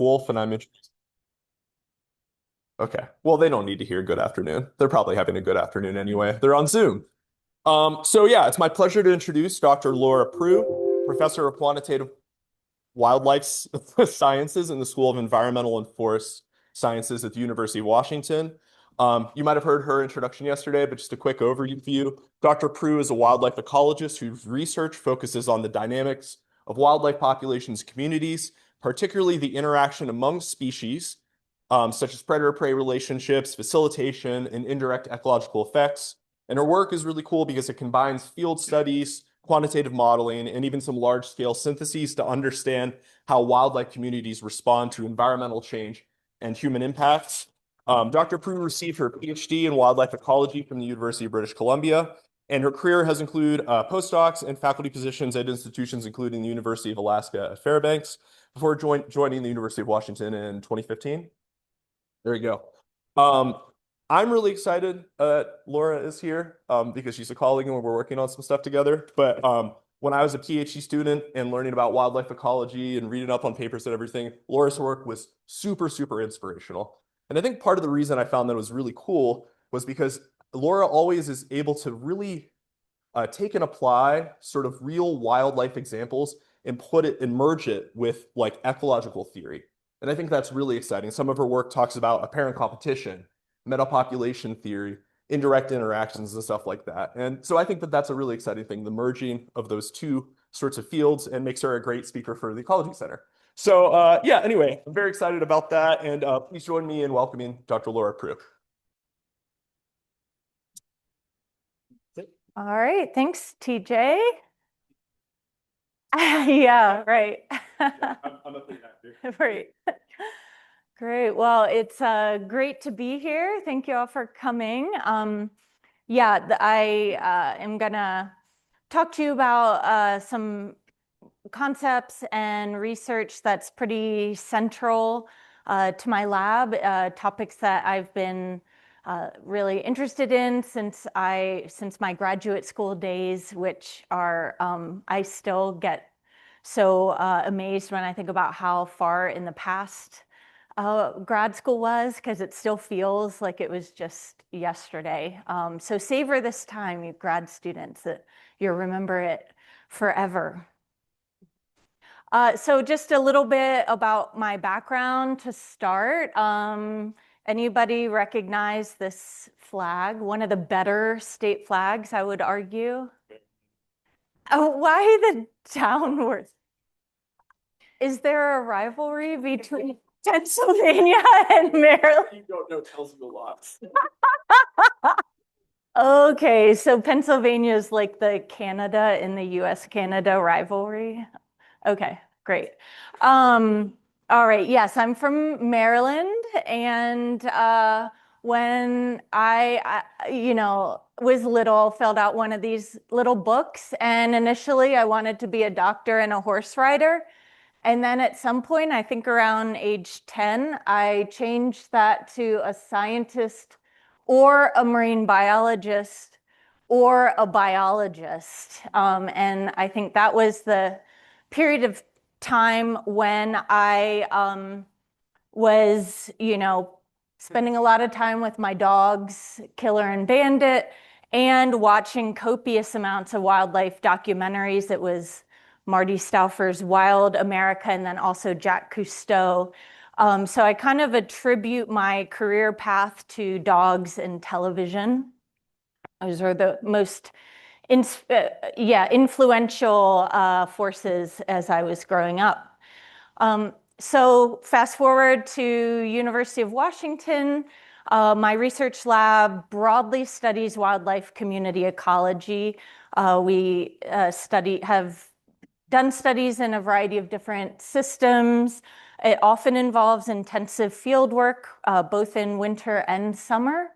Wolf, and I'm introduced. Okay. Well, they don't need to hear good afternoon. They're probably having a good afternoon anyway. They're on Zoom. So yeah, it's my pleasure to introduce Dr. Laura Prugh, Professor of Quantitative Wildlife Sciences in the School of Environmental and Forest Sciences at the University of Washington. You might have heard her introduction yesterday, but just a quick overview. Dr. Prugh is a wildlife ecologist whose research focuses on the dynamics of wildlife populations and communities, particularly the interaction among species, such as predator-prey relationships, facilitation, and indirect ecological effects. And her work is really cool because it combines field studies, quantitative modeling, and even some large-scale syntheses to understand how wildlife communities respond to environmental change and human impacts. Dr. Prue received her PhD in wildlife ecology from the University of British Columbia, and her career has included postdocs and faculty positions at institutions including the University of Alaska at Fairbanks before joining the University of Washington in 2015. There you go. Um, I'm really excited Laura is here because she's a colleague and we're working on some stuff together. But when I was a PhD student and learning about wildlife ecology and reading up on papers and everything, Laura's work was super, super inspirational. And I think part of the reason I found that was really cool was because Laura always is able to really take and apply sort of real wildlife examples and put it and merge it with like ecological theory. And I think that's really exciting. Some of her work talks about apparent competition, metapopulation theory, indirect interactions, and stuff like that. And so I think that that's a really exciting thing, the merging of those two sorts of fields, and makes her a great speaker for the Ecology Center. So yeah, anyway, I'm very excited about that. And please join me in welcoming Dr. Laura Prugh. All right, thanks, TJ. Yeah, right. I'm a big actor. Right. Great. Well, it's great to be here. Thank you all for coming. Yeah, I am gonna talk to you about some concepts and research that's pretty central to my lab, topics that I've been really interested in since my graduate school days, which are I still get so amazed when I think about how far in the past grad school was, because it still feels like it was just yesterday. So savor this time, you grad students, that you'll remember it forever. So just a little bit about my background to start. Anybody recognize this flag? One of the better state flags, I would argue. Oh, why the downward? Is there a rivalry between Pennsylvania and Maryland? You don't know tells you a lot. Okay, so Pennsylvania is like the Canada in the US-Canada rivalry. Okay, great. All right, yes, I'm from Maryland, and when I was little, filled out one of these little books, and initially I wanted to be a doctor and a horse rider. And then at some point, I think around age 10, I changed that to a scientist or a marine biologist or a biologist. And I think that was the period of time when I was, spending a lot of time with my dogs, Killer and Bandit, and watching copious amounts of wildlife documentaries. It was Marty Stauffer's Wild America, and then also Jacques Cousteau. So I kind of attribute my career path to dogs and television. Those are the most influential forces as I was growing up. So fast forward to University of Washington. My research lab broadly studies wildlife community ecology. We have done studies in a variety of different systems. It often involves intensive field work, both in winter and summer,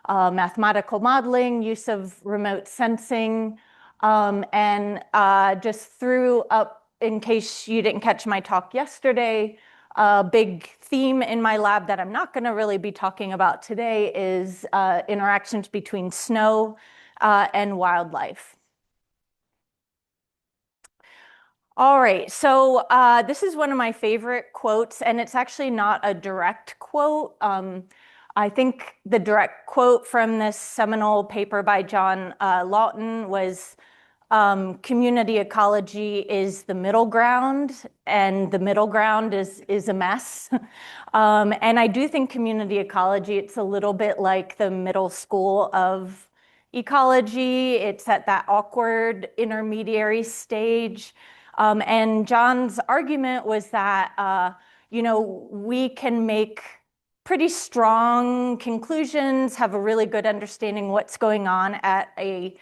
mathematical modeling, use of remote sensing, and just threw up, in case you didn't catch my talk yesterday, a big theme in my lab that I'm not going to really be talking about today is interactions between snow and wildlife. All right, so this is one of my favorite quotes, and it's actually not a direct quote. I think the direct quote from this seminal paper by John Lawton was community ecology is the middle ground, and the middle ground is a mess. And I do think community ecology, it's a little bit like the middle school of ecology. It's at that awkward intermediary stage. And John's argument was that, we can make pretty strong conclusions, have a really good understanding what's going on at a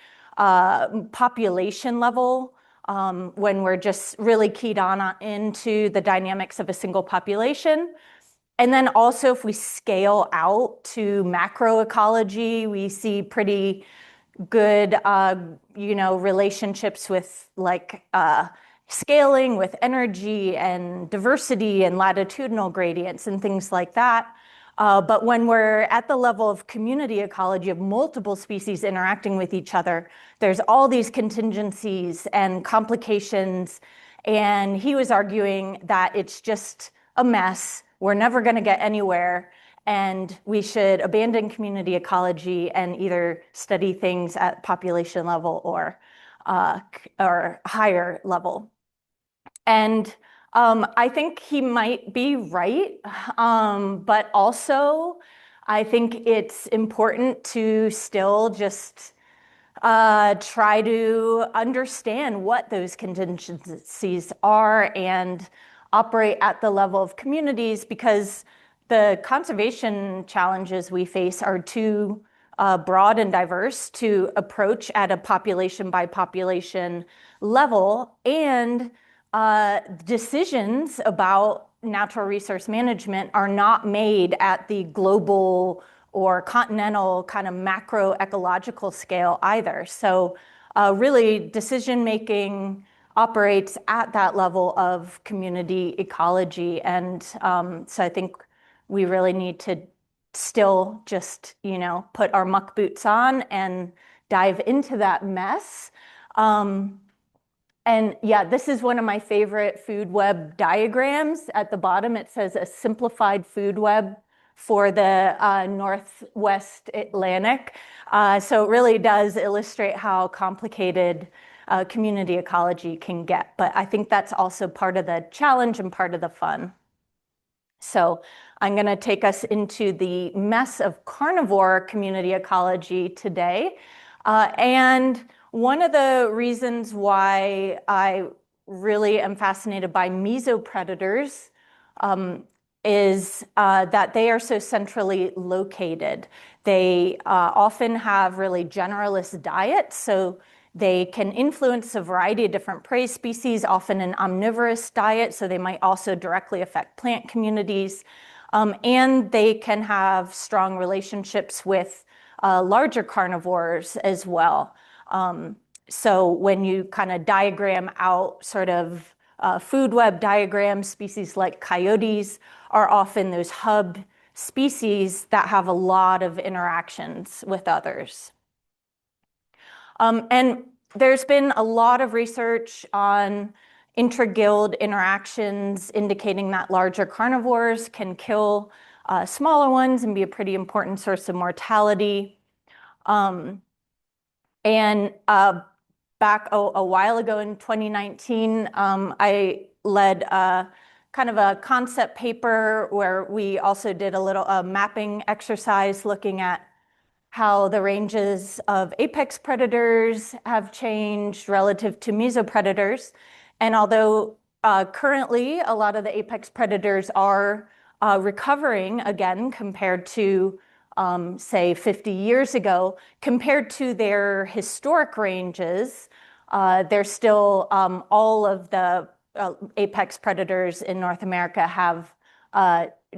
population level when we're just really keyed on into the dynamics of a single population. And then also, if we scale out to macroecology, we see pretty good, relationships with like scaling with energy and diversity and latitudinal gradients and things like that. But when we're at the level of community ecology of multiple species interacting with each other, there's all these contingencies and complications. And he was arguing that it's just a mess. We're never going to get anywhere. And we should abandon community ecology and either study things at population level or higher level. And I think he might be right, but also I think it's important to still just try to understand what those contingencies are and operate at the level of communities because the conservation challenges we face are too broad and diverse to approach at a population by population level. And decisions about natural resource management are not made at the global or continental kind of macro ecological scale either. So really decision making operates at that level of community ecology. And so I think we really need to still just, put our muck boots on and dive into that mess. And yeah, this is one of my favorite food web diagrams. At the bottom, it says a simplified food web for the Northwest Atlantic. So it really does illustrate how complicated community ecology can get. But I think that's also part of the challenge and part of the fun. So I'm going to take us into the mess of carnivore community ecology today. And one of the reasons why I really am fascinated by mesopredators is that they are so centrally located. They often have really generalist diets, so they can influence a variety of different prey species, often an omnivorous diet, so they might also directly affect plant communities. And they can have strong relationships with larger carnivores as well. So when you kind of diagram out sort of food web diagrams, species like coyotes are often those hub species that have a lot of interactions with others. And there's been a lot of research on intra-guild interactions indicating that larger carnivores can kill smaller ones and be a pretty important source of mortality. And back a while ago in 2019, I led kind of a concept paper where we also did a little mapping exercise looking at how the ranges of apex predators have changed relative to mesopredators. And although currently a lot of the apex predators are recovering again compared to say 50 years ago, compared to their historic ranges, they're still all of the apex predators in North America have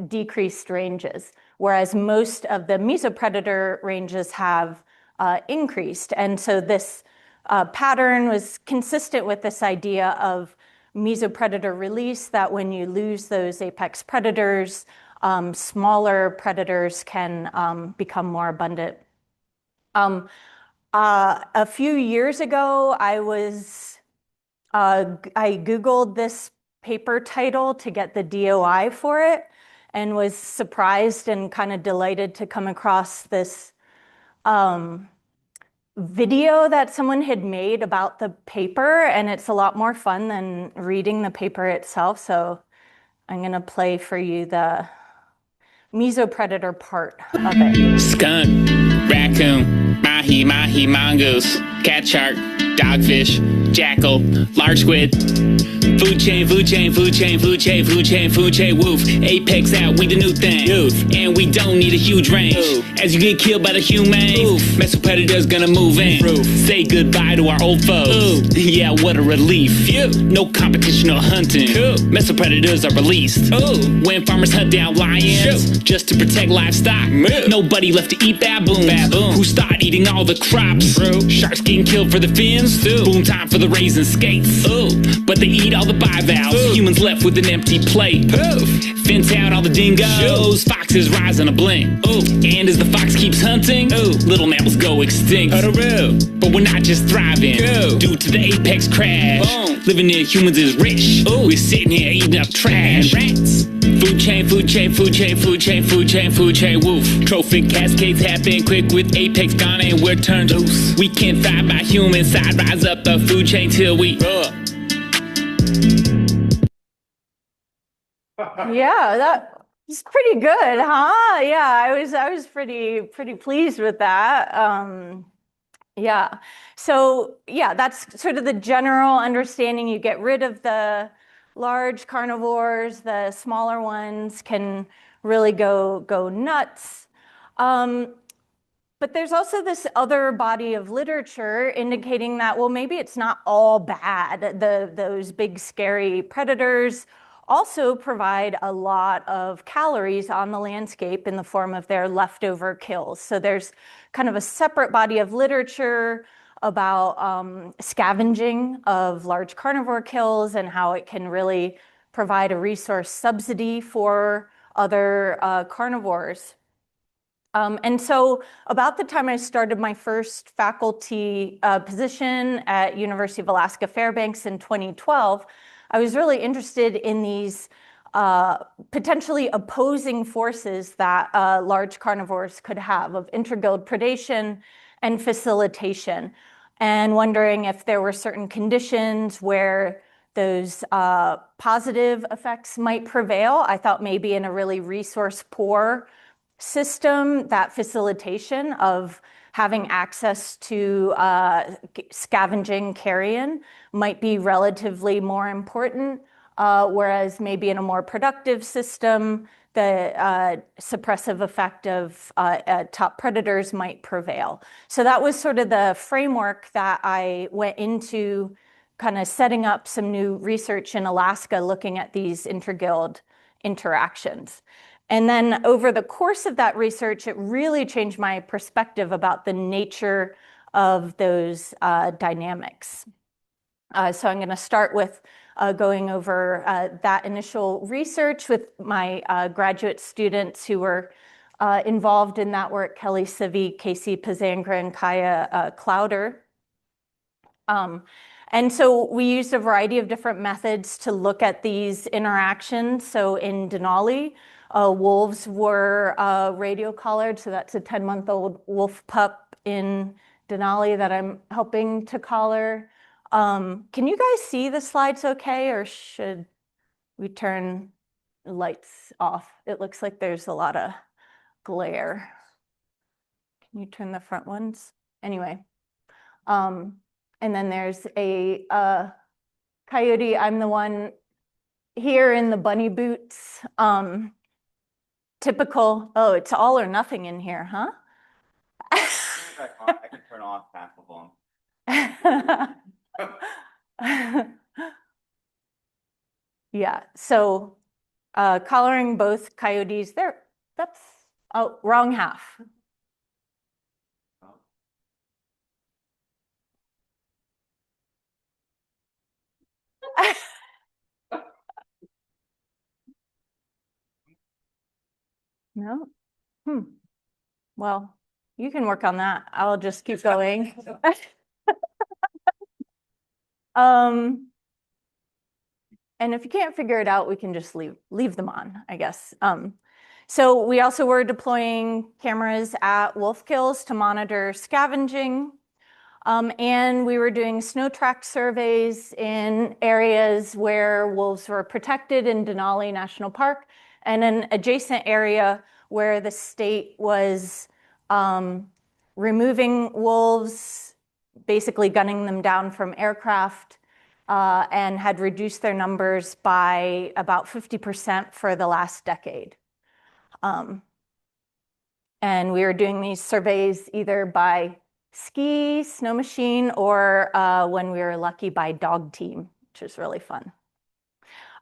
decreased ranges, whereas most of the mesopredator ranges have increased. And so this pattern was consistent with this idea of mesopredator release, that when you lose those apex predators, smaller predators can become more abundant. A few years ago, I was I Googled this paper title to get the DOI for it and was surprised and kind of delighted to come across this video that someone had made about the paper, and it's a lot more fun than reading the paper itself. So I'm going to play for you the mesopredator part of it. Skunk, raccoon, mahi, mahi, mongoose, cat shark, dogfish, jackal, large squid. Food chain, food chain, food chain, food chain, food chain, food chain, woof. Apex out, we the new thing. Oof. And we don't need a huge range. Oof. As you get killed by the humans, mesopredators gonna move in. Oof. Say goodbye to our old foes. Oof. Yeah, what a relief. Phew. No competition or hunting. Cool. Mesopredators are released. Ooh. When farmers hunt down lions, just to protect livestock. Nobody left to eat baboons. Who start eating all the crops. True. Sharks getting killed for the fins. Too. Boom time for the raisin skates. Ooh. But they eat all the bivalves. Ooh. Humans left with an empty plate. Poof. Fence out all the dingoes. Foxes rise on a blink. Ooh. And as the fox keeps hunting, ooh, little mammals go extinct. But we're not just thriving. Go. Due to the apex crash. Boom. Living near humans is rich. Ooh. We're sitting here eating up trash. Rats. Food chain, food chain, food chain, food chain, food chain, food chain, woof. Trophic cascades happen quick with apex gone and we're turned loose. We can't thrive by human side, rise up the food chain till we Yeah, that was pretty good, huh? Yeah, I was pretty pleased with that. Yeah. So yeah, that's sort of the general understanding. You get rid of the large carnivores, the smaller ones can really go nuts. But there's also this other body of literature indicating that, well, maybe it's not all bad. Those big scary predators also provide a lot of calories on the landscape in the form of their leftover kills. So there's kind of a separate body of literature about scavenging of large carnivore kills and how it can really provide a resource subsidy for other carnivores. And so about the time I started my first faculty position at University of Alaska Fairbanks in 2012, I was really interested in these potentially opposing forces that large carnivores could have of interguild predation and facilitation, and wondering if there were certain conditions where those positive effects might prevail. I thought maybe in a really resource poor system, that facilitation of having access to scavenging carrion might be relatively more important, whereas maybe in a more productive system, the suppressive effect of top predators might prevail. So that was sort of the framework that I went into, kind of setting up some new research in Alaska looking at these interguild interactions. And then over the course of that research, it really changed my perspective about the nature of those dynamics. So I'm going to start with going over that initial research with my graduate students who were involved in that work: Kelly Civi, Casey Pazangra, and Kaya Clowder. And so we used a variety of different methods to look at these interactions. So in Denali, wolves were radio collared. So that's a 10-month-old wolf pup in Denali that I'm helping to collar. Can you guys see the slides okay, or should we turn the lights off? It looks like there's a lot of glare. Can you turn the front ones? Anyway. And then there's a coyote. I'm the one here in the bunny boots. Typical. Oh, it's all or nothing in here, huh? I can turn off half of them. Yeah, so collaring both coyotes there. That's, oh, wrong half. No? Well, you can work on that. I'll just keep going. And if you can't figure it out, we can just leave them on, I guess. So we also were deploying cameras at wolf kills to monitor scavenging. And we were doing snow track surveys in areas where wolves were protected in Denali National Park and an adjacent area where the state was removing wolves, basically gunning them down from aircraft, and had reduced their numbers by about 50% for the last decade. And we were doing these surveys either by ski, snow machine, or when we were lucky by dog team, which was really fun.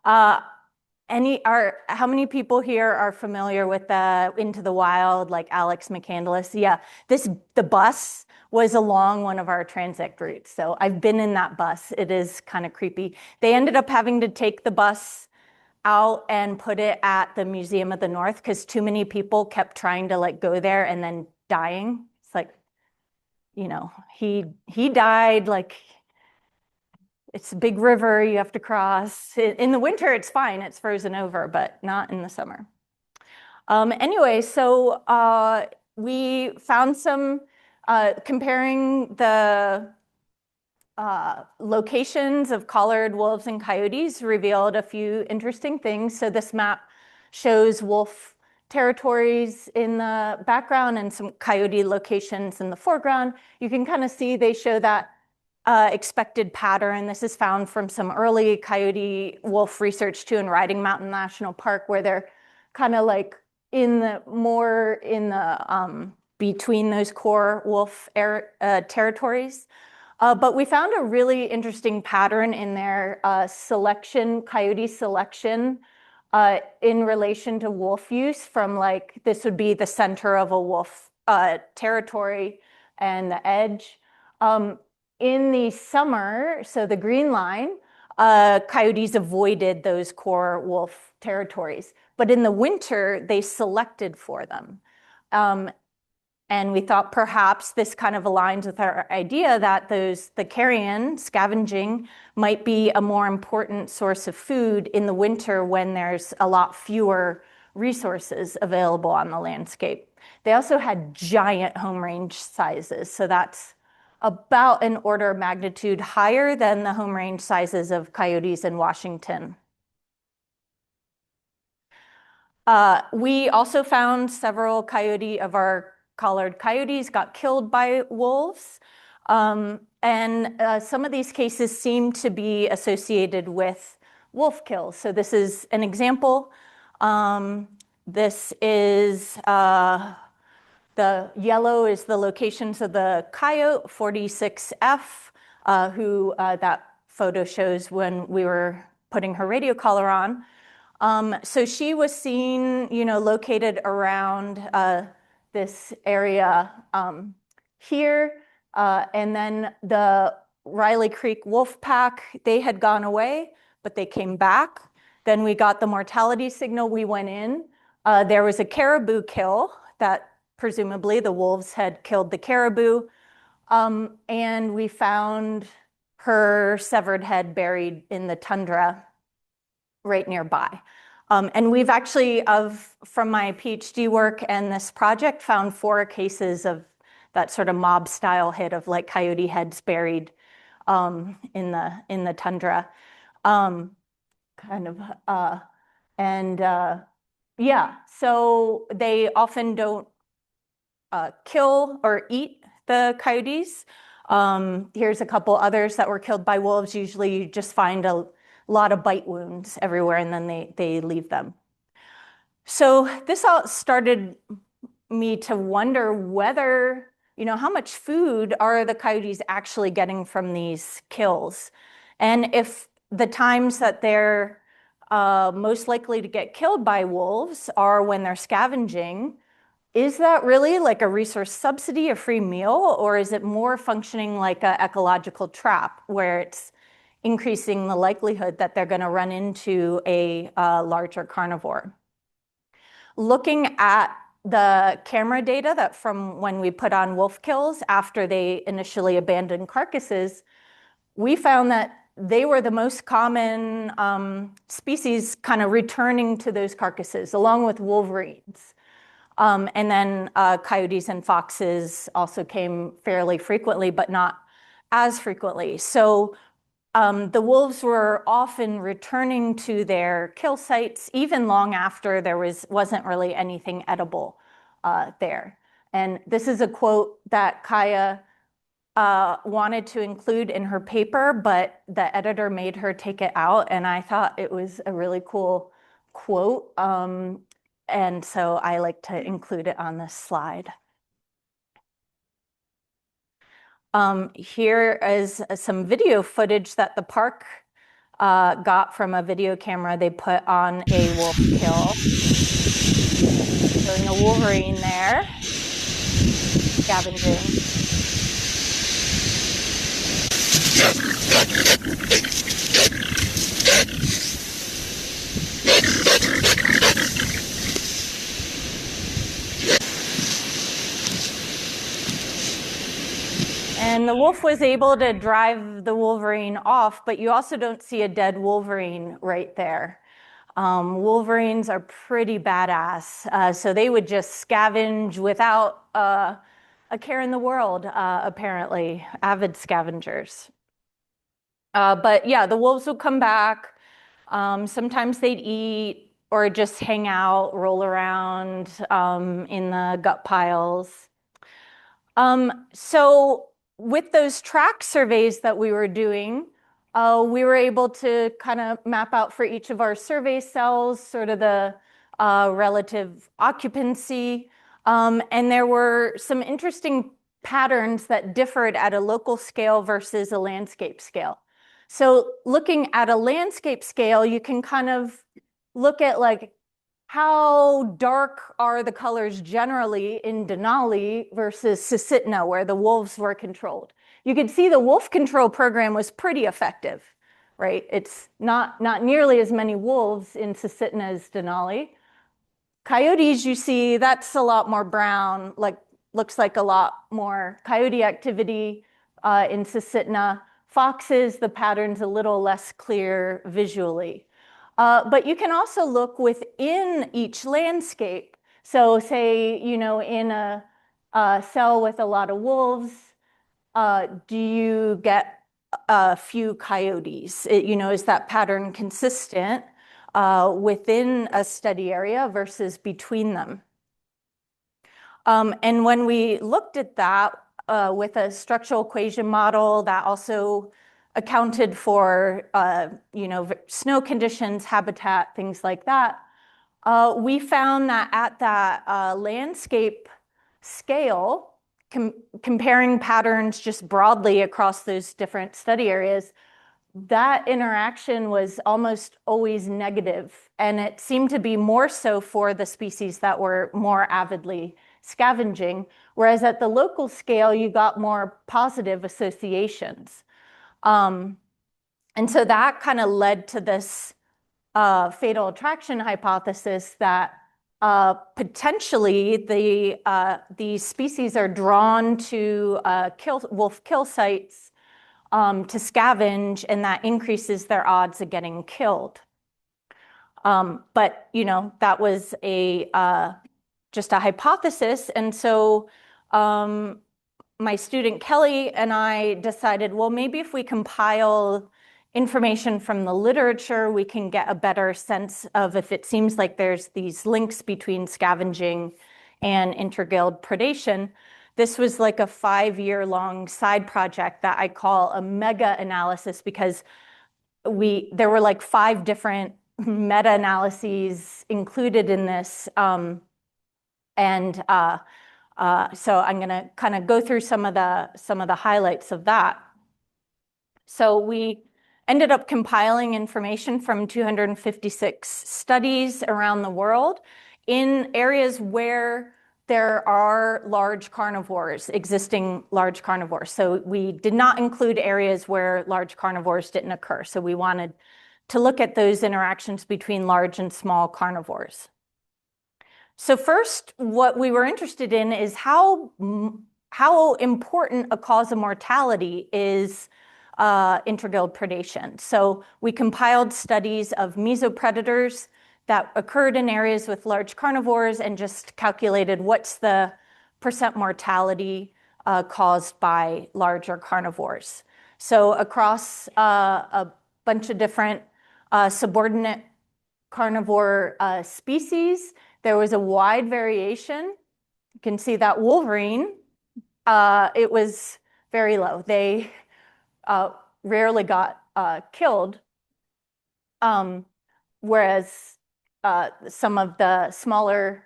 How many people here are familiar with the Into the Wild, like Alex McCandless? Yeah, the bus was along one of our transit routes. So I've been in that bus. It is kind of creepy. They ended up having to take the bus out and put it at the Museum of the North because too many people kept trying to like go there and then dying. It's like, you know, he died, like it's a big river you have to cross. In the winter, it's fine, it's frozen over, but not in the summer. Anyway, so we found some comparing the locations of collared wolves and coyotes revealed a few interesting things. So this map shows wolf territories in the background and some coyote locations in the foreground. You can kind of see they show that expected pattern. This is found from some early coyote wolf research too in Riding Mountain National Park, where they're kind of like more in the between those core wolf territories. But we found a really interesting pattern in their coyote selection in relation to wolf use from like, this would be the center of a wolf territory and the edge. In the summer, so the green line, coyotes avoided those core wolf territories. But in the winter, they selected for them. And we thought perhaps this kind of aligns with our idea that the carrion scavenging might be a more important source of food in the winter when there's a lot fewer resources available on the landscape. They also had giant home range sizes, so that's about an order of magnitude higher than the home range sizes of coyotes in Washington. We also found several of our collared coyotes got killed by wolves. And some of these cases seem to be associated with wolf kills. So this is an example. This is the yellow is the locations of the coyote 46F, who that photo shows when we were putting her radio collar on. So she was seen, located around this area here. And then the Riley Creek wolf pack, they had gone away, but they came back. Then we got the mortality signal, we went in. There was a caribou kill that presumably the wolves had killed the caribou. And we found her severed head buried in the tundra right nearby. And we've actually, from my PhD work and this project, found 4 cases of that sort of mob style hit of like coyote heads buried in the tundra. Yeah, so they often don't kill or eat the coyotes. Here's a couple others that were killed by wolves. Usually you just find a lot of bite wounds everywhere and then they leave them. So this all started me to wonder whether, how much food are the coyotes actually getting from these kills? And if the times that they're most likely to get killed by wolves are when they're scavenging, is that really like a resource subsidy, a free meal, or is it more functioning like an ecological trap where it's increasing the likelihood that they're going to run into a larger carnivore? Looking at the camera data that from when we put on wolf kills after they initially abandoned carcasses, we found that they were the most common species kind of returning to those carcasses, along with wolverines. And then coyotes and foxes also came fairly frequently, but not as frequently. So the wolves were often returning to their kill sites even long after there wasn't really anything edible there. And this is a quote that Kaya wanted to include in her paper, but the editor made her take it out, and I thought it was a really cool quote. And so I like to include it on this slide. Here is some video footage that the park got from a video camera they put on a wolf kill. Showing a wolverine there, scavenging. And the wolf was able to drive the wolverine off, but you also don't see a dead wolverine right there. Wolverines are pretty badass, so they would just scavenge without a care in the world, apparently, avid scavengers. But yeah, the wolves would come back. Sometimes they'd eat or just hang out, roll around in the gut piles. So with those track surveys that we were doing, we were able to kind of map out for each of our survey cells sort of the relative occupancy. And there were some interesting patterns that differed at a local scale versus a landscape scale. So looking at a landscape scale, you can kind of look at like how dark are the colors generally in Denali versus Susitna, where the wolves were controlled. You could see the wolf control program was pretty effective, right? It's not nearly as many wolves in Susitna as Denali. Coyotes, you see, that's a lot more brown, like looks like a lot more coyote activity in Susitna. Foxes, the pattern's a little less clear visually. But you can also look within each landscape. So say, in a cell with a lot of wolves, do you get a few coyotes? Is that pattern consistent within a study area versus between them? And when we looked at that with a structural equation model that also accounted for snow conditions, habitat, things like that, we found that at that landscape scale, comparing patterns just broadly across those different study areas, that interaction was almost always negative, and it seemed to be more so for the species that were more avidly scavenging, whereas at the local scale, you got more positive associations. And so that kind of led to this fatal attraction hypothesis that potentially these species are drawn to wolf kill sites to scavenge, and that increases their odds of getting killed. But that was just a hypothesis, and so my student Kelly and I decided, well, maybe if we compile information from the literature, we can get a better sense of if it seems like there's these links between scavenging and interguild predation. This was like a 5-year-long side project that I call a mega analysis, because there were like 5 different meta-analyses included in this. So I'm going to kind of go through some of the highlights of that. So we ended up compiling information from 256 studies around the world in areas where there are large carnivores, existing large carnivores. So we did not include areas where large carnivores didn't occur. So we wanted to look at those interactions between large and small carnivores. So first, what we were interested in is how important a cause of mortality is intraguild predation. So we compiled studies of mesopredators that occurred in areas with large carnivores and just calculated what's the percent mortality caused by larger carnivores. So across a bunch of different subordinate carnivore species, there was a wide variation. You can see that wolverine, it was very low. They rarely got killed, whereas some of the smaller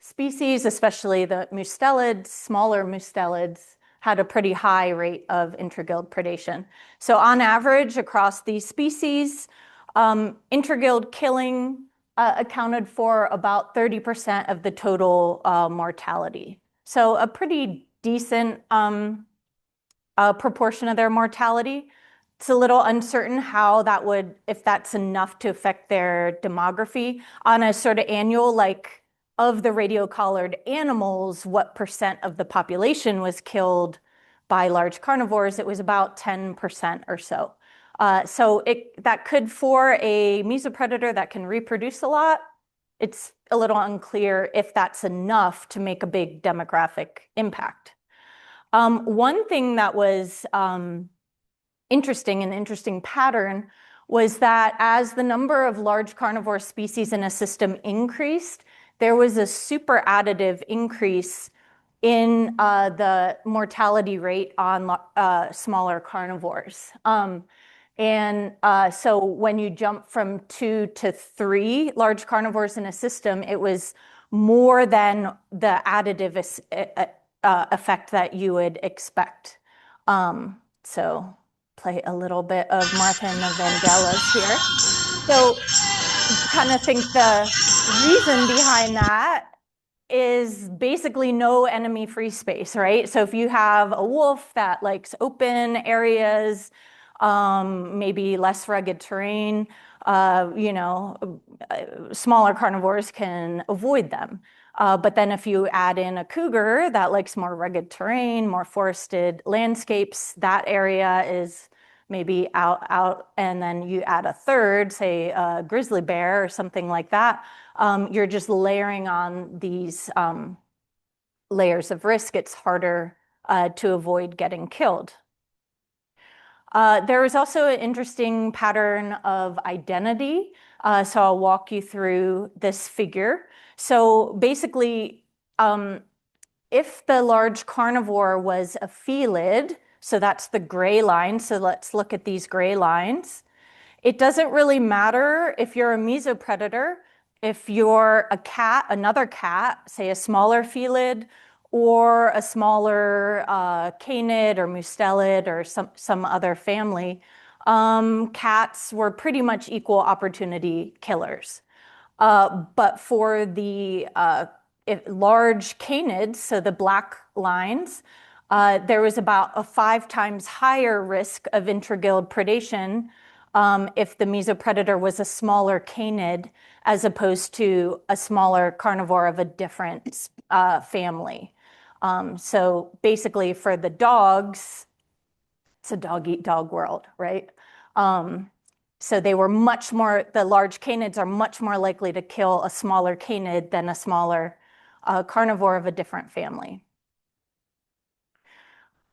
species, especially the mustelids, smaller mustelids, had a pretty high rate of intraguild predation. So on average, across these species, intraguild killing accounted for about 30% of the total mortality. So a pretty decent proportion of their mortality. It's a little uncertain how that would, if that's enough to affect their demography on a sort of annual, like of the radio-collared animals, what percent of the population was killed by large carnivores? It was about 10% or so. So that could, for a mesopredator that can reproduce a lot, it's a little unclear if that's enough to make a big demographic impact. One thing that was interesting, an interesting pattern, was that as the number of large carnivore species in a system increased, there was a super additive increase in the mortality rate on smaller carnivores. So when you jump from 2 to 3 large carnivores in a system, it was more than the additive effect that you would expect. So play a little bit of Martha and the Vandellas here. So kind of think the reason behind that is basically no enemy free space, right? So if you have a wolf that likes open areas, maybe less rugged terrain, smaller carnivores can avoid them. But then if you add in a cougar that likes more rugged terrain, more forested landscapes, that area is maybe out, and then you add a third, say a grizzly bear or something like that, you're just layering on these layers of risk. It's harder to avoid getting killed. There is also an interesting pattern of identity. So I'll walk you through this figure. So basically, if the large carnivore was a felid, so that's the gray line. So let's look at these gray lines. It doesn't really matter if you're a mesopredator, if you're a cat, another cat, say a smaller felid, or a smaller canid or mustelid or some other family. Cats were pretty much equal opportunity killers. But for the large canids, so the black lines, there was about a 5 times higher risk of intraguild predation if the mesopredator was a smaller canid as opposed to a smaller carnivore of a different family. So basically for the dogs, it's a dog-eat-dog world, right? So they were the large canids are much more likely to kill a smaller canid than a smaller carnivore of a different family.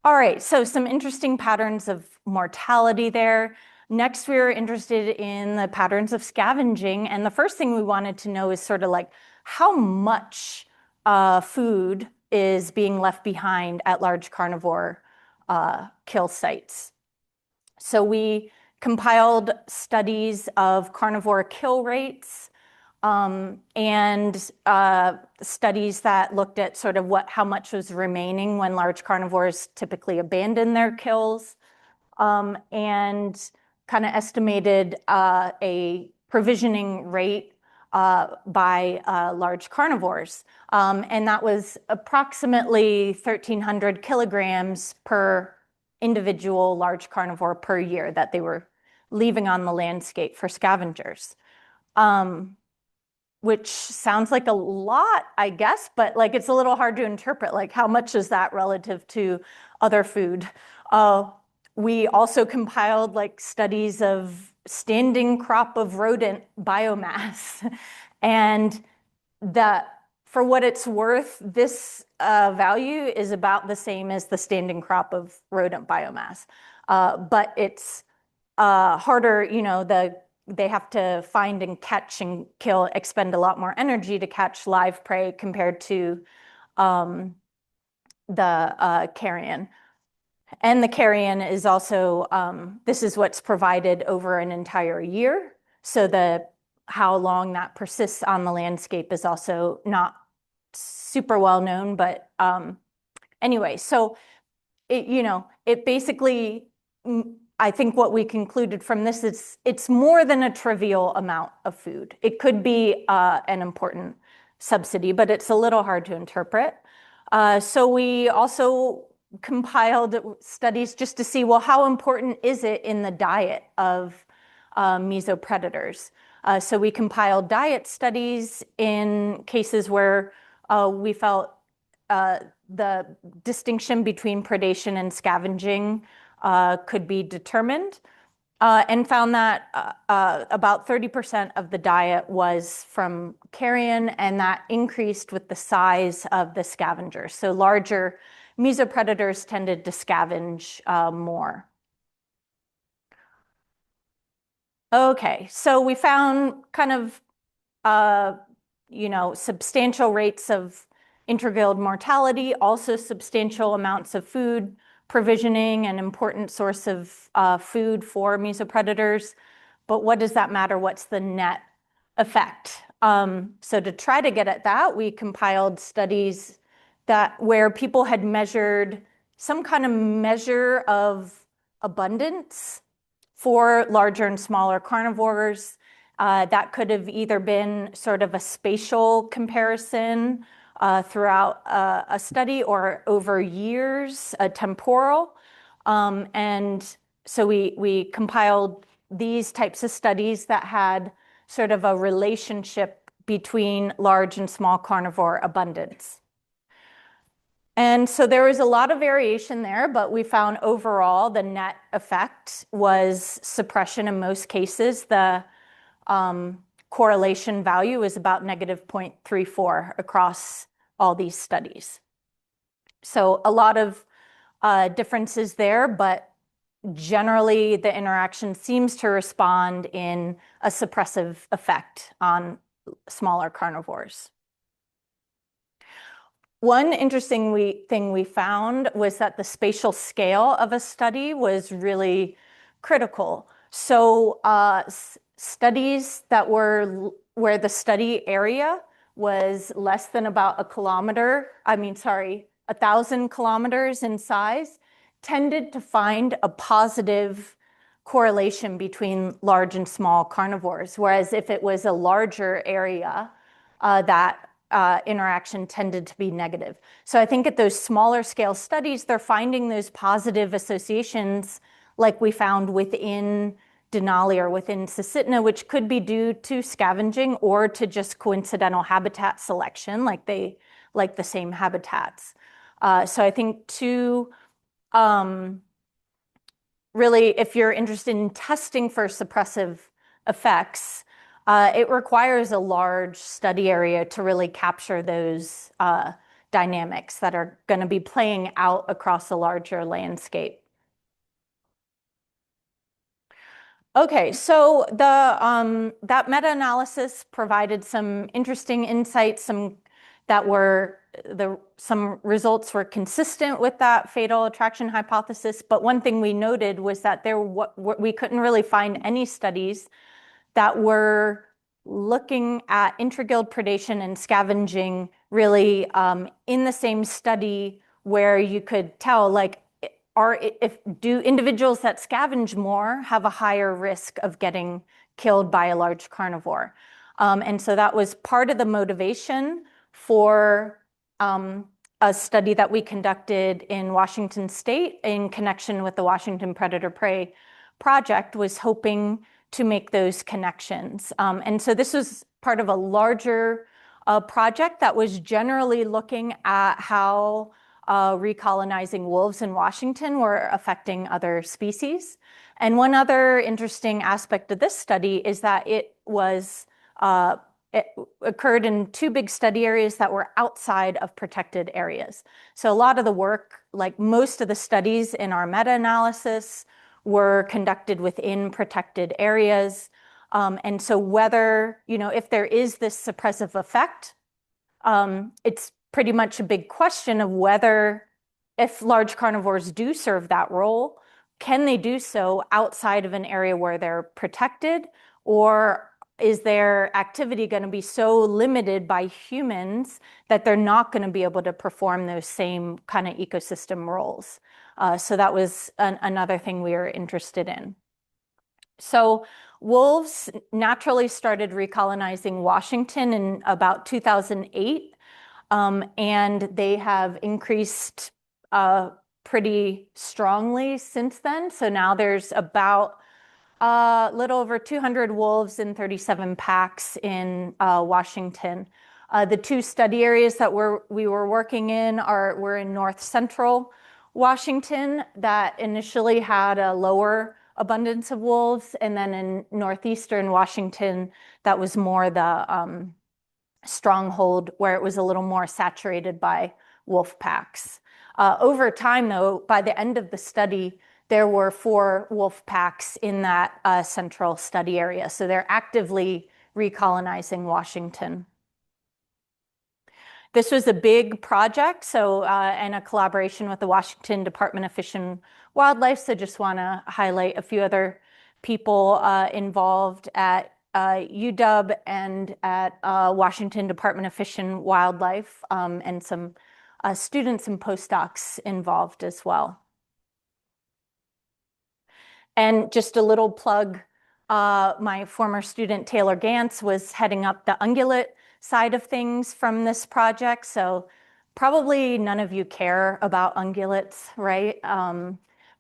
All right, so some interesting patterns of mortality there. Next, we were interested in the patterns of scavenging. And the first thing we wanted to know is sort of like how much food is being left behind at large carnivore kill sites. So we compiled studies of carnivore kill rates and studies that looked at sort of how much was remaining when large carnivores typically abandon their kills, and kind of estimated a provisioning rate by large carnivores. And that was approximately 1,300 kilograms per individual large carnivore per year that they were leaving on the landscape for scavengers. Which sounds like a lot, I guess, but like it's a little hard to interpret, like how much is that relative to other food? We also compiled like studies of standing crop of rodent biomass. And for what it's worth, this value is about the same as the standing crop of rodent biomass. But it's harder, they have to find and catch and kill, expend a lot more energy to catch live prey compared to the carrion. And the carrion is also, this is what's provided over an entire year. So how long that persists on the landscape is also not super well known. But anyway, so it basically, I think what we concluded from this is it's more than a trivial amount of food. It could be an important subsidy, but it's a little hard to interpret. So we also compiled studies just to see, well, how important is it in the diet of mesopredators? So we compiled diet studies in cases where we felt the distinction between predation and scavenging could be determined, and found that about 30% of the diet was from carrion, and that increased with the size of the scavengers. So larger mesopredators tended to scavenge more. Okay, so we found kind of substantial rates of intraguild mortality, also substantial amounts of food provisioning, an important source of food for mesopredators. But what does that matter? What's the net effect? So to try to get at that, we compiled studies where people had measured some kind of measure of abundance for larger and smaller carnivores. That could have either been sort of a spatial comparison throughout a study or over years, a temporal. And so we compiled these types of studies that had sort of a relationship between large and small carnivore abundance. And so there was a lot of variation there, but we found overall the net effect was suppression in most cases. The correlation value is about negative 0.34 across all these studies. So a lot of differences there, but generally the interaction seems to respond in a suppressive effect on smaller carnivores. One interesting thing we found was that the spatial scale of a study was really critical. So studies that were where the study area was less than about 1,000 kilometers in size, tended to find a positive correlation between large and small carnivores. Whereas if it was a larger area, that interaction tended to be negative. So I think at those smaller scale studies, they're finding those positive associations like we found within Denali or within Susitna, which could be due to scavenging or to just coincidental habitat selection, like they like the same habitats. So I think really, if you're interested in testing for suppressive effects, it requires a large study area to really capture those dynamics that are going to be playing out across a larger landscape. Okay, so that meta-analysis provided some interesting insights, some results were consistent with that fatal attraction hypothesis. But one thing we noted was that we couldn't really find any studies that were looking at intraguild predation and scavenging really in the same study where you could tell, like, do individuals that scavenge more have a higher risk of getting killed by a large carnivore? And so that was part of the motivation for a study that we conducted in Washington State in connection with the Washington Predator Prey Project, was hoping to make those connections. And so this was part of a larger project that was generally looking at how recolonizing wolves in Washington were affecting other species. And one other interesting aspect of this study is that it occurred in two big study areas that were outside of protected areas. So a lot of the work, like most of the studies in our meta-analysis, were conducted within protected areas. And so whether, if there is this suppressive effect, it's pretty much a big question of whether, if large carnivores do serve that role, can they do so outside of an area where they're protected, or is their activity going to be so limited by humans that they're not going to be able to perform those same kind of ecosystem roles? So that was another thing we were interested in. So wolves naturally started recolonizing Washington in about 2008, and they have increased pretty strongly since then. So now there's about a little over 200 wolves in 37 packs in Washington. The two study areas that we were working in were in north central Washington that initially had a lower abundance of wolves, and then in northeastern Washington that was more the stronghold where it was a little more saturated by wolf packs. Over time, though, by the end of the study, there were 4 wolf packs in that central study area. So they're actively recolonizing Washington. This was a big project, and a collaboration with the Washington Department of Fish and Wildlife. So just want to highlight a few other people involved at UW and at Washington Department of Fish and Wildlife, and some students and postdocs involved as well. And just a little plug, my former student Taylor Gantz was heading up the ungulate side of things from this project. So probably none of you care about ungulates, right?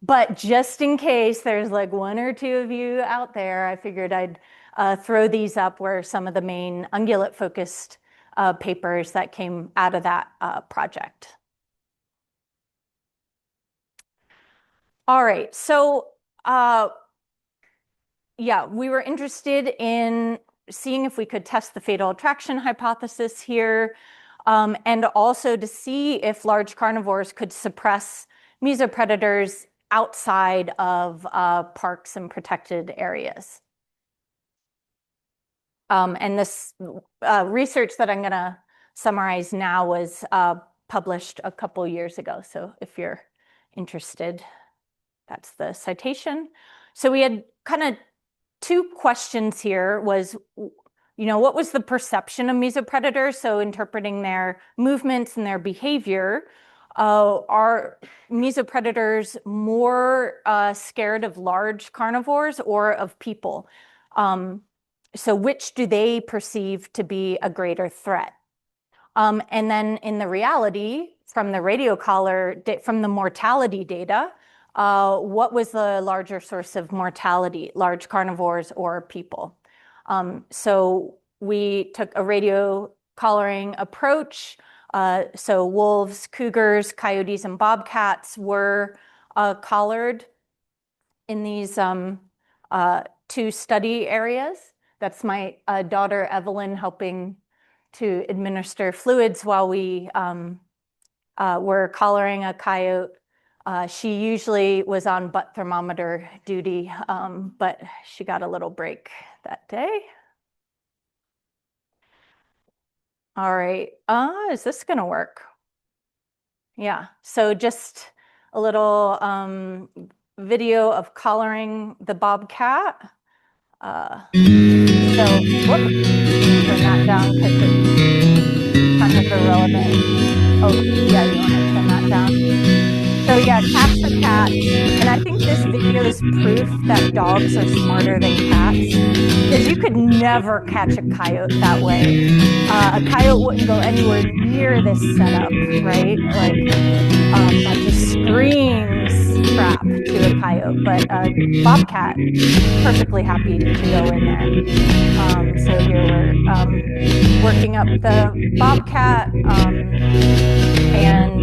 But just in case there's like 1 or 2 of you out there, I figured I'd throw these up where some of the main ungulate-focused papers that came out of that project. All right, so yeah, we were interested in seeing if we could test the fatal attraction hypothesis here, and also to see if large carnivores could suppress mesopredators outside of parks and protected areas. And this research that I'm going to summarize now was published a couple years ago. So if you're interested, that's the citation. So we had kind of 2 questions here. Was, what was the perception of mesopredators? So interpreting their movements and their behavior. Are mesopredators more scared of large carnivores or of people? So which do they perceive to be a greater threat? And then in the reality, from the radio collar, from the mortality data, what was the larger source of mortality, large carnivores or people? So we took a radio collaring approach. So wolves, cougars, coyotes, and bobcats were collared in these 2 study areas. That's my daughter, Evelyn, helping to administer fluids while we were collaring a coyote. She usually was on butt thermometer duty, but she got a little break that day. All right, is this gonna work? Yeah, so just a little video of collaring the bobcat. So, whoops, turn that down because it's kind of irrelevant. Oh, yeah, you want to turn that down? So yeah, cat's a cat. And I think this video is proof that dogs are smarter than cats, because you could never catch a coyote that way. A coyote wouldn't go anywhere near this setup, right? Like, that just screams trap to a coyote. But a bobcat, perfectly happy to go in there. So here we're working up the bobcat and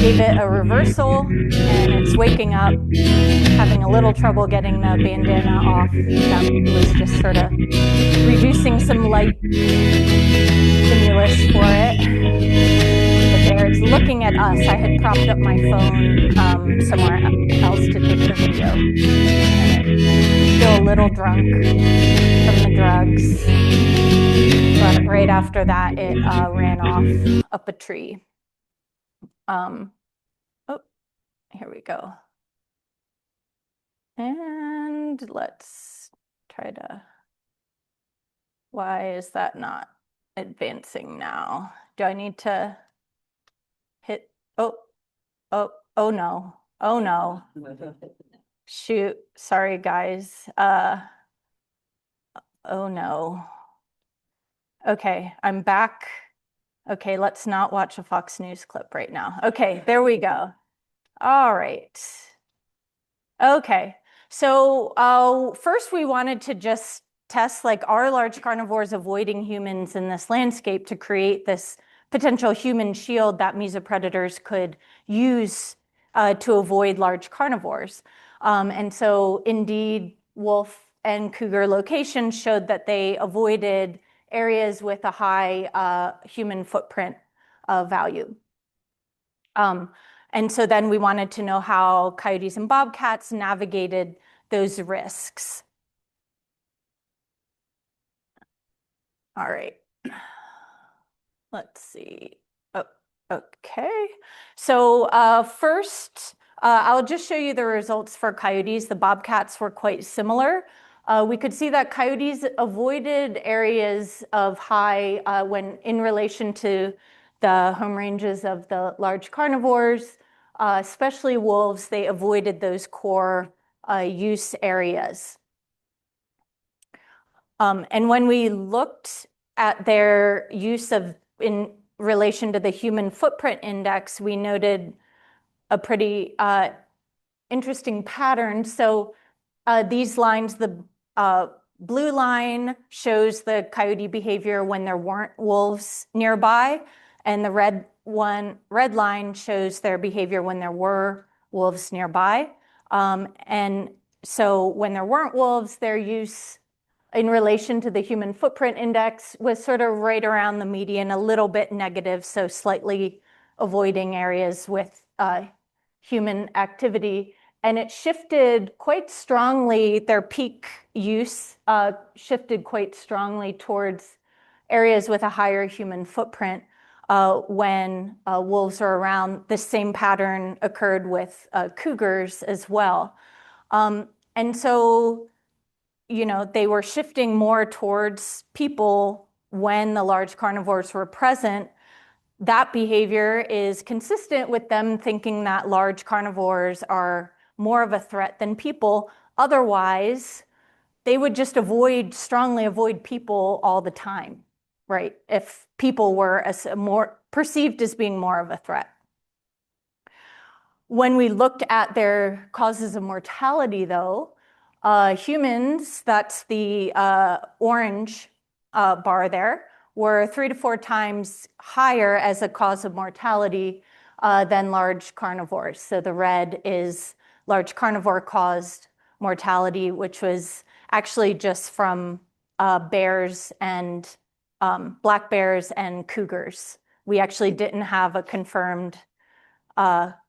gave a reversal and it's waking up, having a little trouble getting the bandana off. That was just sort of reducing some light stimulus for it. But there, it's looking at us. I had propped up my phone somewhere else to take the video. Still a little drunk from the drugs. But right after that, it ran off up a tree. Oh, here we go. And let's try to, why is that not advancing now? Do I need to hit, oh no, oh no. Shoot, sorry guys. Oh no. Okay, I'm back. Okay, let's not watch a Fox News clip right now. Okay, there we go. All right. Okay, so first we wanted to just test, like, are large carnivores avoiding humans in this landscape to create this potential human shield that mesopredators could use to avoid large carnivores. And so indeed, wolf and cougar locations showed that they avoided areas with a high human footprint value. And so then we wanted to know how coyotes and bobcats navigated those risks. All right. Let's see. Oh, okay. So first, I'll just show you the results for coyotes. The bobcats were quite similar. We could see that coyotes avoided areas of high when in relation to the home ranges of the large carnivores, especially wolves. They avoided those core use areas. And when we looked at their use of in relation to the human footprint index, we noted a pretty interesting pattern. So these lines, the blue line shows the coyote behavior when there weren't wolves nearby, and the red line shows their behavior when there were wolves nearby. And so when there weren't wolves, their use in relation to the human footprint index was sort of right around the median, a little bit negative, so slightly avoiding areas with human activity. And it shifted quite strongly, their peak use shifted quite strongly towards areas with a higher human footprint when wolves are around. The same pattern occurred with cougars as well. And so, you know, they were shifting more towards people when the large carnivores were present. That behavior is consistent with them thinking that large carnivores are more of a threat than people. Otherwise, they would just strongly avoid people all the time, right? If people were more perceived as being more of a threat. When we looked at their causes of mortality, though, humans, that's the orange bar there, were 3 to 4 times higher as a cause of mortality than large carnivores. So the red is large carnivore caused mortality, which was actually just from bears and black bears and cougars. We actually didn't have a confirmed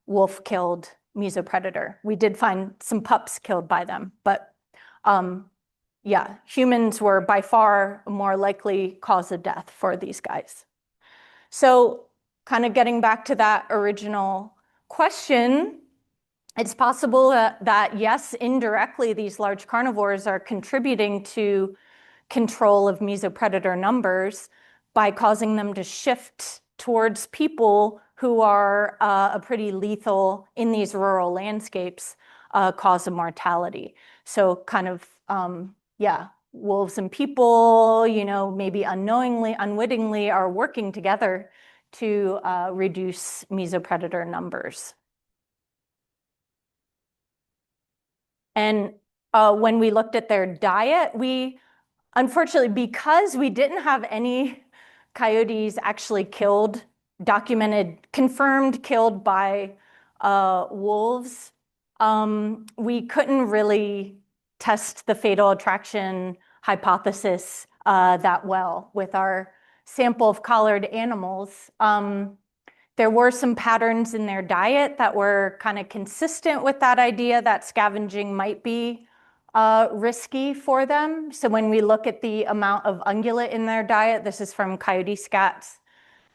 wolf killed mesopredator. We did find some pups killed by them, but yeah, humans were by far a more likely cause of death for these guys. So kind of getting back to that original question, it's possible that yes, indirectly, these large carnivores are contributing to control of mesopredator numbers by causing them to shift towards people who are a pretty lethal in these rural landscapes cause of mortality. So kind of, yeah, wolves and people, you know, maybe unknowingly, unwittingly are working together to reduce mesopredator numbers. And when we looked at their diet, we, unfortunately, because we didn't have any coyotes actually killed, documented, confirmed killed by wolves, we couldn't really test the fatal attraction hypothesis that well with our sample of collared animals. There were some patterns in their diet that were kind of consistent with that idea that scavenging might be risky for them. So when we look at the amount of ungulate in their diet, this is from coyote scats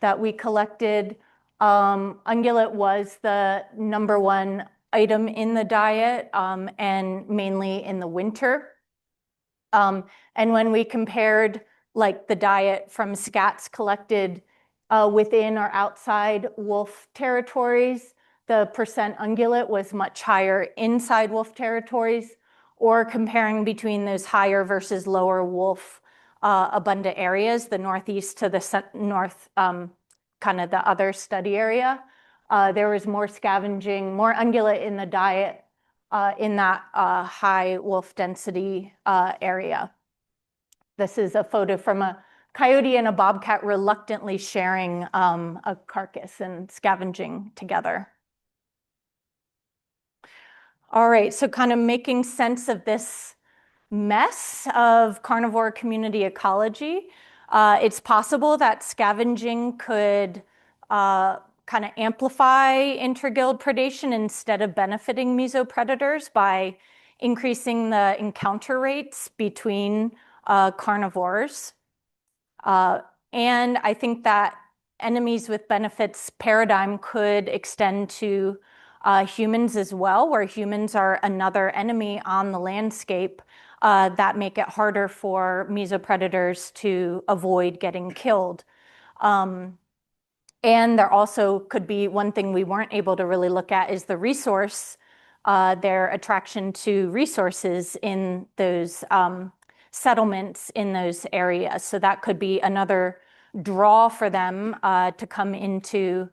that we collected. Ungulate was the #1 item in the diet, and mainly in the winter. And when we compared like the diet from scats collected within or outside wolf territories, the percent ungulate was much higher inside wolf territories, or comparing between those higher versus lower wolf abundant areas, the northeast to the north, kind of the other study area. There was more scavenging, more ungulate in the diet in that high wolf density area. This is a photo from a coyote and a bobcat reluctantly sharing a carcass and scavenging together. All right, so kind of making sense of this mess of carnivore community ecology. It's possible that scavenging could kind of amplify intraguild predation instead of benefiting mesopredators by increasing the encounter rates between carnivores. And I think that enemies with benefits paradigm could extend to humans as well, where humans are another enemy on the landscape that make it harder for mesopredators to avoid getting killed. And there also could be one thing we weren't able to really look at is the resource, their attraction to resources in those settlements in those areas. So that could be another draw for them to come into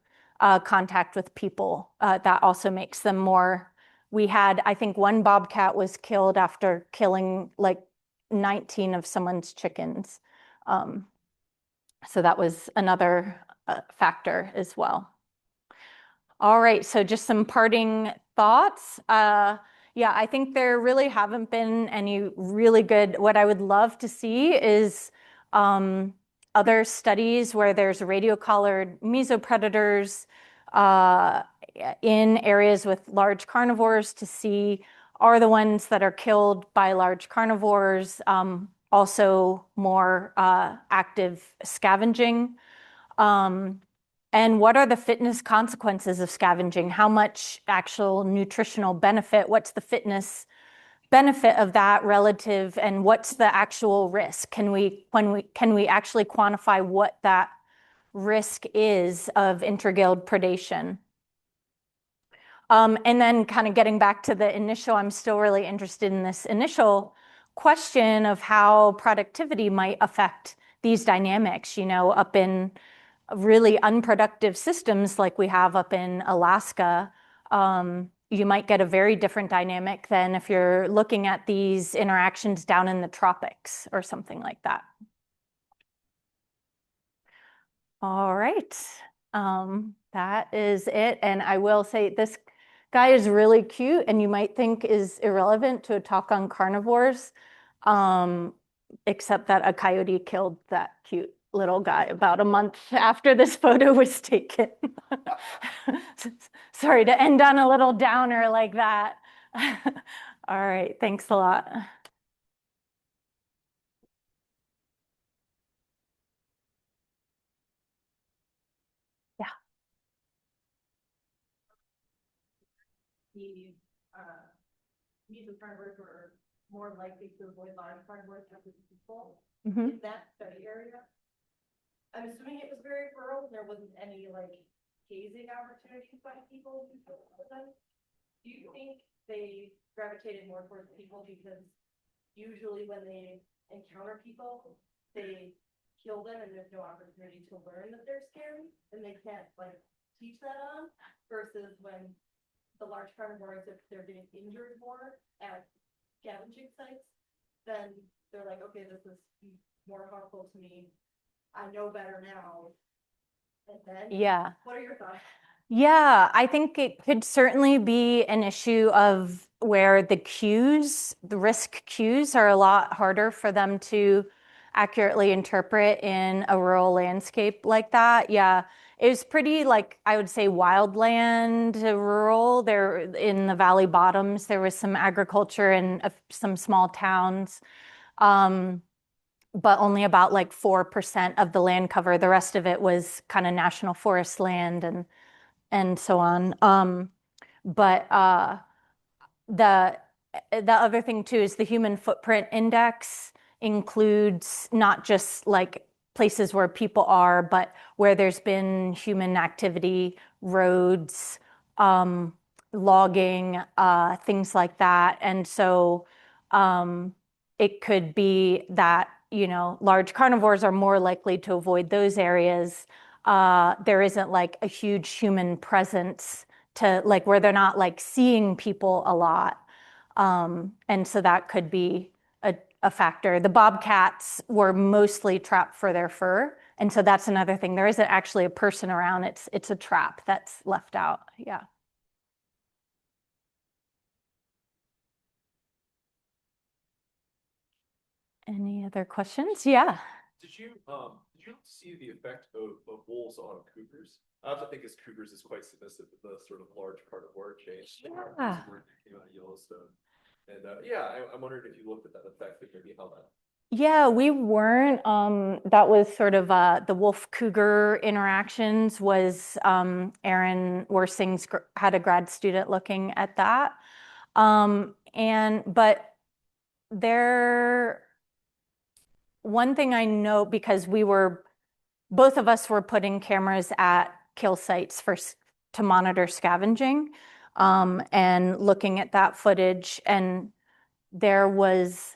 contact with people. That also makes them more. We had, I think, one bobcat was killed after killing like 19 of someone's chickens. So that was another factor as well. All right, so just some parting thoughts. Yeah, I think there really haven't been any really good. What I would love to see is other studies where there's radio-collared mesopredators in areas with large carnivores to see are the ones that are killed by large carnivores also more active scavenging. And what are the fitness consequences of scavenging? How much actual nutritional benefit? What's the fitness benefit of that relative, and what's the actual risk? Can we actually quantify what that risk is of intraguild predation? And then kind of getting back to the initial, I'm still really interested in this initial question of how productivity might affect these dynamics, up in really unproductive systems like we have up in Alaska. You might get a very different dynamic than if you're looking at these interactions down in the tropics or something like that. All right, that is it. And I will say this guy is really cute and you might think is irrelevant to a talk on carnivores, except that a coyote killed that cute little guy about a month after this photo was taken. Sorry to end on a little downer like that. All right, thanks a lot. Yeah. The mesopredators were more likely to avoid large carnivores than people in that study area. I'm assuming it was very rural and there wasn't any like gazing opportunities by people who killed them. Do you think they gravitated more towards people because usually when they encounter people, they kill them and there's no opportunity to learn that they're scary and they can't like teach that on, versus when the large carnivores, if they're getting injured more at scavenging sites, then they're like, okay, this is more harmful to me. I know better now. And then, Yeah. what are your thoughts? Yeah, I think it could certainly be an issue of where the risk cues are a lot harder for them to accurately interpret in a rural landscape like that. Yeah, it was pretty like I would say wildland rural. There in the valley bottoms, there was some agriculture and some small towns. Um, but only about like 4% of the land cover. The rest of it was kind of national forest land and so on. But the the other thing too is the human footprint index includes not just like places where people are, but where there's been human activity, roads, um, logging, things like that. And so it could be that, large carnivores are more likely to avoid those areas. There isn't like a huge human presence to like where they're not like seeing people a lot. And so that could be a factor. The bobcats were mostly trapped for their fur. And so that's another thing. There isn't actually a person around. It's a trap that's left out. Yeah. Any other questions? Yeah. Did you see the effect of wolves on cougars? I have to think as cougars is quite submissive to the sort of large carnivore change. Yeah. Came out of Yellowstone. And yeah, I'm wondering if you looked at that effect and maybe how that. Yeah, we weren't. That was sort of the wolf cougar interactions was Aaron Worsing's had a grad student looking at that. But there, one thing I know because both of us were putting cameras at kill sites to monitor scavenging, and looking at that footage and there was,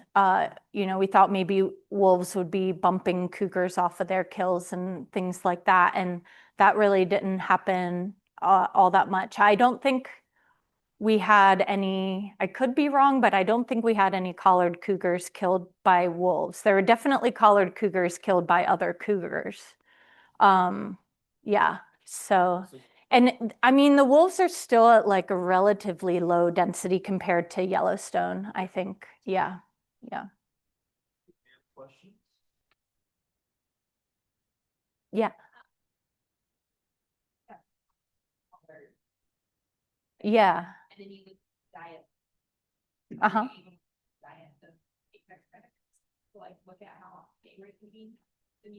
we thought maybe wolves would be bumping cougars off of their kills and things like that. And that really didn't happen all that much. I don't think we had any, I could be wrong, but I don't think we had any collared cougars killed by wolves. There were definitely collared cougars killed by other cougars. Um, yeah, so. And I mean, the wolves are still at like a relatively low density compared to Yellowstone, I think. Yeah. Yeah. Questions? Yeah. Yeah. And then you diet. Uh-huh. Diet of like look at how game rate can be. We're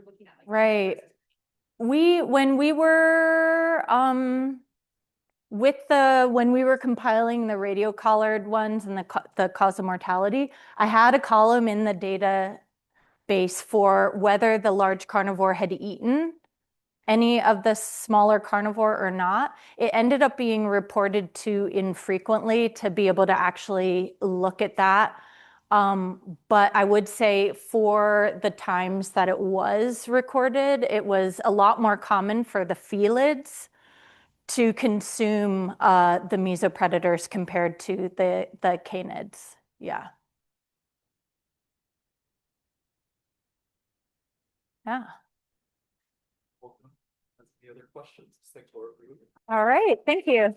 looking at like Right. When we were when we were compiling the radio collared ones and the cause of mortality, I had a column in the database for whether the large carnivore had eaten any of the smaller carnivore or not. It ended up being reported too infrequently to be able to actually look at that. But I would say for the times that it was recorded, it was a lot more common for the felids to consume the mesopredators compared to the canids. Yeah. Yeah. Well, any other questions? Thanks, Laura. All right. Thank you.